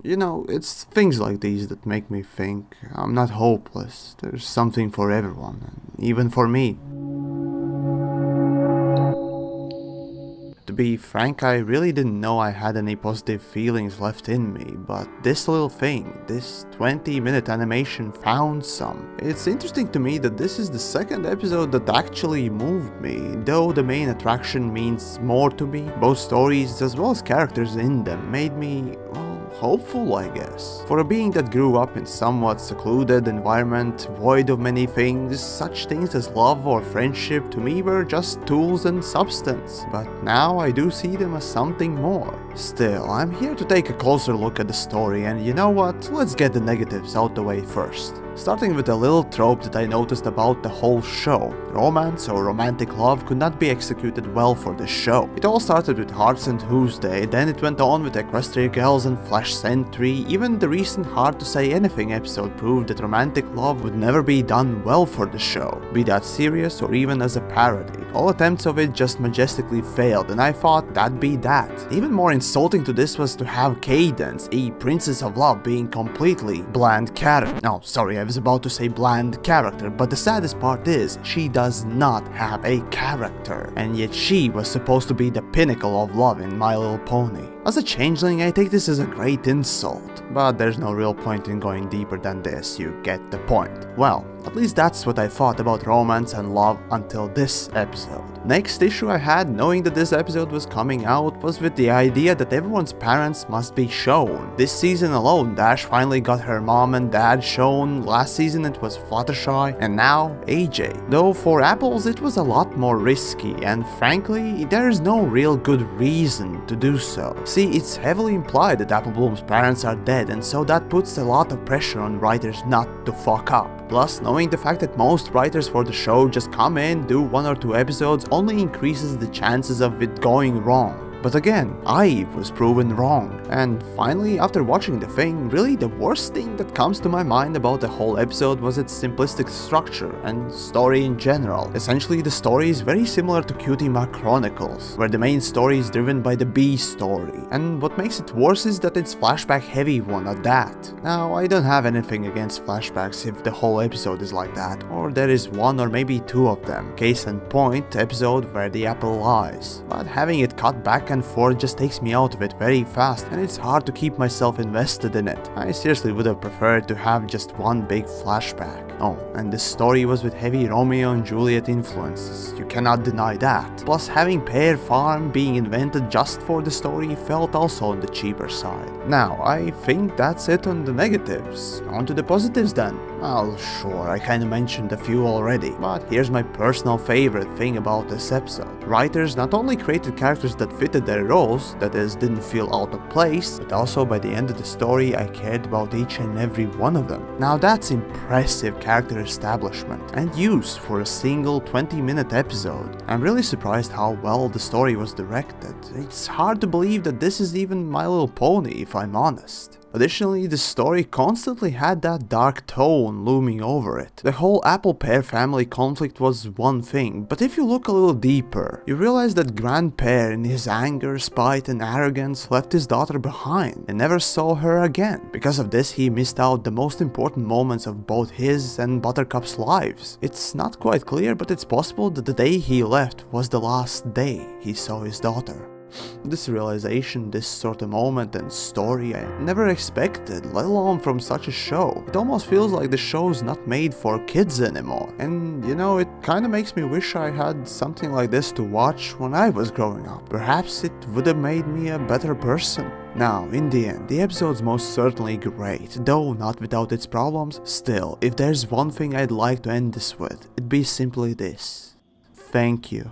You know, it's things like these that make me think I'm not hopeless. There's something for everyone, and even for me. To be frank, I really didn't know I had any positive feelings left in me, but this little thing, this 20-minute animation found some. It's interesting to me that this is the second episode that actually moved me, though the main attraction means more to me. Both stories as well as characters in them made me, well, hopeful, I guess. For a being that grew up in somewhat secluded environment, void of many things, such things as love or friendship to me were just tools and substance. But now I do see them as something more. Still, I'm here to take a closer look at the story, and you know what? Let's get the negatives out the way first. Starting with a little trope that I noticed about the whole show. Romance or romantic love could not be executed well for the show. It all started with Hearts and Who's Day, then it went on with Equestria Girls and Flash Sentry. Even the recent Hard to Say Anything episode proved that romantic love would never be done well for the show, be that serious or even as a parody. All attempts of it just majestically failed, and I thought that'd be that. Even more insulting to this was to have Cadence, a princess of love, being completely bland character. No, sorry, I was about to say bland character, but the saddest part is she does not have a character, and yet she was supposed to be the pinnacle of love in My Little Pony. As a changeling, I take this as a great insult, but there's no real point in going deeper than this, you get the point. Well, at least that's what I thought about romance and love until this episode. Next issue I had knowing that this episode was coming out was with the idea that everyone's parents must be shown. This season alone, Dash finally got her mom and dad shown, last season it was Fluttershy, and now AJ. Though for Apples it was a lot more risky, and frankly, there's no real good reason to do so. See, it's heavily implied that Applebloom's parents are dead, and so that puts a lot of pressure on writers not to fuck up. Plus, knowing the fact that most writers for the show just come in, do 1 or 2 episodes only increases the chances of it going wrong. But again, I was proven wrong. And finally, after watching the thing, really the worst thing that comes to my mind about the whole episode was its simplistic structure and story in general. Essentially, the story is very similar to Cutie Mark Chronicles, where the main story is driven by the B story. And what makes it worse is that it's flashback heavy one at that. Now, I don't have anything against flashbacks if the whole episode is like that, or there is 1 or maybe 2 of them. Case in point, episode Where the Apple Lies. But having it cut back and forth just takes me out of it very fast, and it's hard to keep myself invested in it. I seriously would have preferred to have just one big flashback. Oh, and this story was with heavy Romeo and Juliet influences, you cannot deny that. Plus, having Pear Farm being invented just for the story felt also on the cheaper side. Now, I think that's it on the negatives. On to the positives then. Well, sure, I kinda mentioned a few already, but here's my personal favorite thing about this episode. Writers not only created characters that fitted their roles, that is, didn't feel out of place, but also by the end of the story I cared about each and every one of them. Now that's impressive character establishment and use for a single 20-minute episode. I'm really surprised how well the story was directed. It's hard to believe that this is even My Little Pony, if I'm honest. Additionally, the story constantly had that dark tone looming over it. The whole Apple-Pear family conflict was one thing, but if you look a little deeper, you realize that Grand Pear in his anger, spite and arrogance left his daughter behind and never saw her again. Because of this, he missed out the most important moments of both his and Buttercup's lives. It's not quite clear, but it's possible that the day he left was the last day he saw his daughter. This realization, this sort of moment and story I never expected, let alone from such a show. It almost feels like the show's not made for kids anymore. And you know, it kinda makes me wish I had something like this to watch when I was growing up. Perhaps it would have made me a better person. Now, in the end, the episode's most certainly great, though not without its problems. Still, if there's one thing I'd like to end this with, it'd be simply this. Thank you.